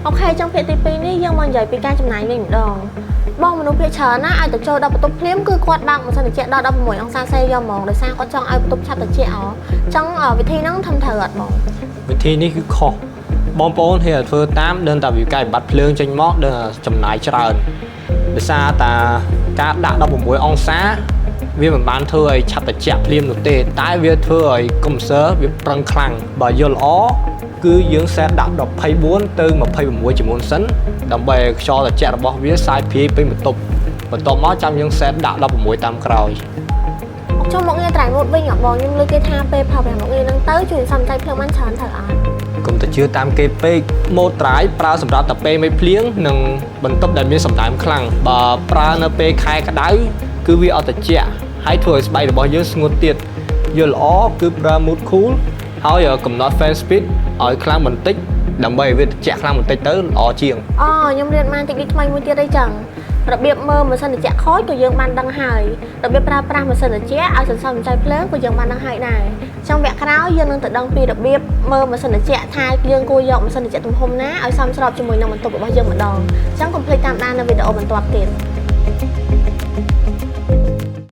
អូខេtrong ភាគទី2នេះយើងមកនិយាយពីការចំណាយវិញម្ដងបងមនុស្សភាគច្រើនណាអាចទៅចូលដល់បន្ទប់ភ្លាមគឺគាត់បើកម៉ាស៊ីនត្រជាក់ដល់16អង្សាសេយកហ្មងដោយសារគាត់ចង់ឲ្យបន្ទប់ឆាប់ត្រជាក់អញ្ចឹងវិធីហ្នឹងធ្វើត្រូវអត់បងវិធីនេះគឺខុសបងប្អូនហ៊ានធ្វើតាមដឹងតែវាកាយបាត់ភ្លើងចេញមកដឹងចំណាយច្រើនដោយសារតែការដាក់16អង្សាវាមិនបានធ្វើឲ្យឆាប់ត្រជាក់ភ្លាមនោះទេតែវាធ្វើឲ្យកុំព្យូទ័រវាប្រឹងខ្លាំងបើយល់ល្អគឺយើងសេតដាក់24ទៅ26ជាមុនសិនដើម្បីឲ្យខ្យល់ត្រជាក់របស់វាសាយភាយពេញបន្ទប់បន្ទាប់មកចាំយើងសេតដាក់16តាមក្រោយចុះមកងារត្រៃម៉ូតវិញបងខ្ញុំលើគេថាពេលផឹក5មកងារហ្នឹងទៅជួយសំចៃភ្លើងបានច្រើនត្រូវអត់កុំទៅជឿតាមគេពេកម៉ូតត្រៃប្រើសម្រាប់តែពេលមេភ្លៀងនិងបន្ទប់ដែលមានសម្ដែងខ្លាំងបើប្រើនៅពេលខែក្តៅគឺវាអត់ត្រជាក់ហើយធ្វើឲ្យស្បែករបស់យើងស្ងួតទៀតយល់ល្អគឺប្រើ mood cool ហើយកំណត់ fan speed ឲ្យខ្លាំងបន្តិចដើម្បីឲ្យវាត្រជាក់ខ្លាំងបន្តិចទៅល្អជាងខ្ញុំរៀនបានតិចនេះថ្មីមួយទៀតអីចឹងរបៀបមើលម៉ាស៊ីនត្រជាក់ខូចក៏យើងបានដឹងហើយរបៀបប្រើប្រាស់ម៉ាស៊ីនត្រជាក់ឲ្យសន្សំសំចៃភ្លើងក៏យើងបានដឹងហើយដែរtrong វគ្គក្រោយយើងនឹងទៅដឹងពីរបៀបមើលម៉ាស៊ីនត្រជាក់ថាយើងគួរយកម៉ាស៊ីនត្រជាក់ទំហំណាឲ្យសមស្របជាមួយនឹងបន្ទប់របស់យើងម្ដងអញ្ចឹងកុំភ្លេចតាមដាននៅវីដេអូបន្ទាប់ទៀត